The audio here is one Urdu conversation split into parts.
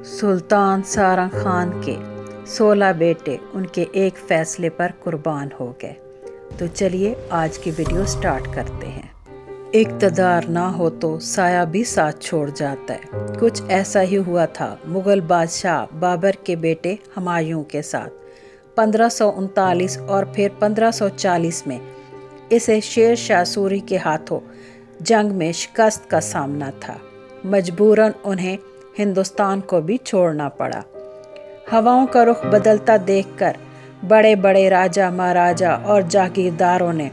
سلطان سارنگ خان کے 16 بیٹے ان کے ایک فیصلے پر قربان ہو گئے۔ تو چلیے آج کی ویڈیو سٹارٹ کرتے ہیں۔ اقتدار نہ ہو تو سایہ بھی ساتھ چھوڑ جاتا ہے۔ کچھ ایسا ہی ہوا تھا مغل بادشاہ بابر کے بیٹے ہمایوں کے ساتھ۔ 1539 اور پھر 1540 میں اسے شیر شاہ سوری کے ہاتھوں جنگ میں شکست کا سامنا تھا۔ مجبوراً انہیں ہندوستان کو بھی چھوڑنا پڑا۔ ہواؤں کا رخ بدلتا دیکھ کر بڑے بڑے راجا مہاراجا اور جاگیرداروں نے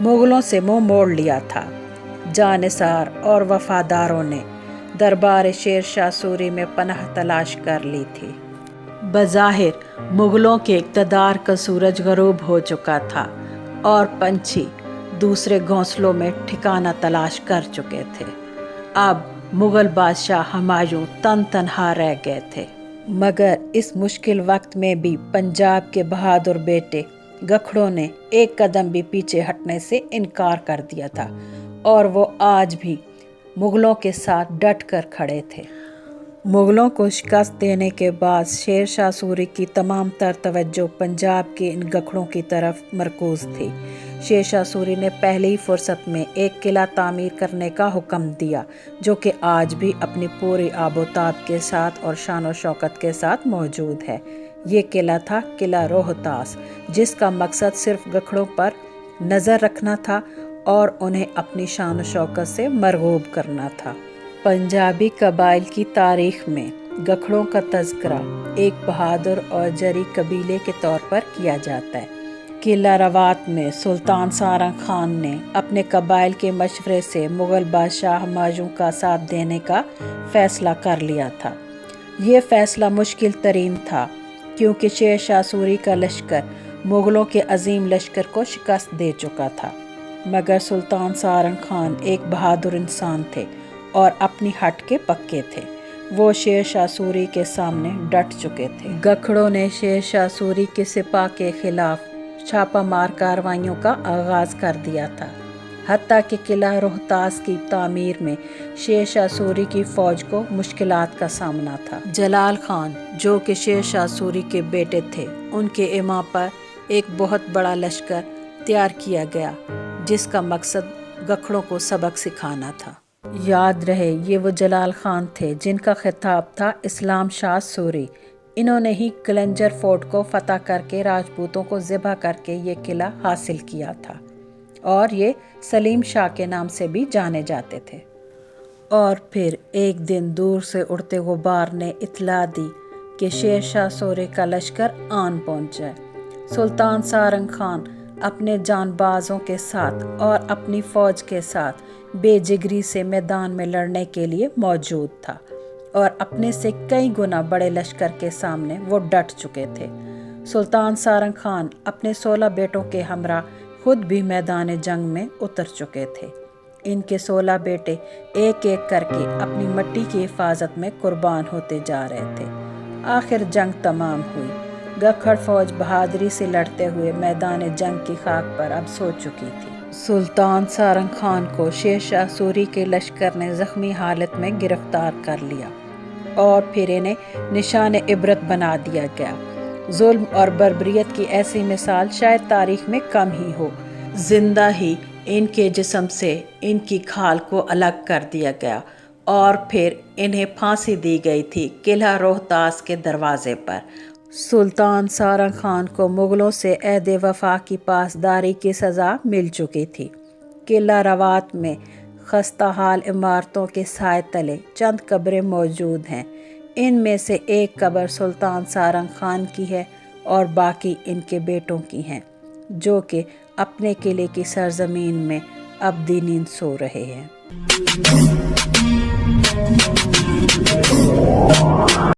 مغلوں سے منہ موڑ لیا تھا۔ جانثار اور وفاداروں نے دربار شیر شاہ سوری میں پناہ تلاش کر لی تھی۔ بظاہر مغلوں کے اقتدار کا سورج غروب ہو چکا تھا اور پنچھی دوسرے گھونسلوں میں ٹھکانہ تلاش کر چکے تھے۔ اب مغل بادشاہ ہمایوں تن تنہا رہ گئے تھے، مگر اس مشکل وقت میں بھی پنجاب کے بہادر بیٹے گکھڑوں نے ایک قدم بھی پیچھے ہٹنے سے انکار کر دیا تھا اور وہ آج بھی مغلوں کے ساتھ ڈٹ کر کھڑے تھے۔ مغلوں کو شکست دینے کے بعد شیر شاہ سوری کی تمام تر توجہ پنجاب کے ان گکھڑوں کی طرف مرکوز تھی۔ شیر شاہ سوری نے پہلی فرصت میں ایک قلعہ تعمیر کرنے کا حکم دیا جو کہ آج بھی اپنی پوری آب و تاب کے ساتھ اور شان و شوکت کے ساتھ موجود ہے۔ یہ قلعہ تھا قلعہ روہتاس، جس کا مقصد صرف گکھڑوں پر نظر رکھنا تھا اور انہیں اپنی شان و شوکت سے مرغوب کرنا تھا۔ پنجابی قبائل کی تاریخ میں گکھڑوں کا تذکرہ ایک بہادر اور جری قبیلے کے طور پر کیا جاتا ہے۔ قلعہ روات میں سلطان سارنگ خان نے اپنے قبائل کے مشورے سے مغل بادشاہ ہمایوں کا ساتھ دینے کا فیصلہ کر لیا تھا۔ یہ فیصلہ مشکل ترین تھا کیونکہ شیر شاہ سوری کا لشکر مغلوں کے عظیم لشکر کو شکست دے چکا تھا، مگر سلطان سارنگ خان ایک بہادر انسان تھے اور اپنی ہٹ کے پکے تھے۔ وہ شیر شاہ سوری کے سامنے ڈٹ چکے تھے۔ گکھڑوں نے شیر شاہ سوری کے سپاہ کے خلاف چھاپہ مار کارروائیوں کا آغاز کر دیا تھا، حتیٰ کہ قلعہ روہتاس کی تعمیر میں شیر شاہ سوری کی فوج کو مشکلات کا سامنا تھا۔ جلال خان جو کہ شیر شاہ سوری کے بیٹے تھے، ان کے اما پر ایک بہت بڑا لشکر تیار کیا گیا جس کا مقصد گکھڑوں کو سبق سکھانا تھا۔ یاد رہے یہ وہ جلال خان تھے جن کا خطاب تھا اسلام شاہ سوری۔ انہوں نے ہی کلنجر فورٹ کو فتح کر کے راجپوتوں کو ذبح کر کے یہ قلعہ حاصل کیا تھا اور یہ سلیم شاہ کے نام سے بھی جانے جاتے تھے۔ اور پھر ایک دن دور سے اڑتے غبار نے اطلاع دی کہ شیر شاہ سوری کا لشکر آن پہنچا ہے۔ سلطان سارنگ خان اپنے جان بازوں کے ساتھ اور اپنی فوج کے ساتھ بے جگری سے میدان میں لڑنے کے لیے موجود تھا اور اپنے سے کئی گنا بڑے لشکر کے سامنے وہ ڈٹ چکے تھے۔ سلطان سارنگ خان اپنے 16 بیٹوں کے ہمراہ خود بھی میدان جنگ میں اتر چکے تھے۔ ان کے 16 بیٹے ایک ایک کر کے اپنی مٹی کی حفاظت میں قربان ہوتے جا رہے تھے۔ آخر جنگ تمام ہوئی۔ گکھڑ فوج بہادری سے لڑتے ہوئے میدان جنگ کی خاک پر اب سو چکی تھی۔ سلطان سارنگ خان کو شیر شاہ سوری کے لشکر نے زخمی حالت میں گرفتار کر لیا اور پھر انہیں نشان عبرت بنا دیا گیا۔ ظلم اور بربریت کی ایسی مثال شاید تاریخ میں کم ہی ہو۔ زندہ ہی ان کے جسم سے ان کی کھال کو الگ کر دیا گیا اور پھر انہیں پھانسی دی گئی تھی قلعہ روہتاس کے دروازے پر۔ سلطان سارنگ خان کو مغلوں سے عہد وفا کی پاسداری کی سزا مل چکی تھی۔ قلعہ روات میں خستہ حال عمارتوں کے سائے تلے چند قبریں موجود ہیں۔ ان میں سے ایک قبر سلطان سارنگ خان کی ہے اور باقی ان کے بیٹوں کی ہیں جو کہ اپنے قلعے کی سرزمین میں ابدی نیند سو رہے ہیں۔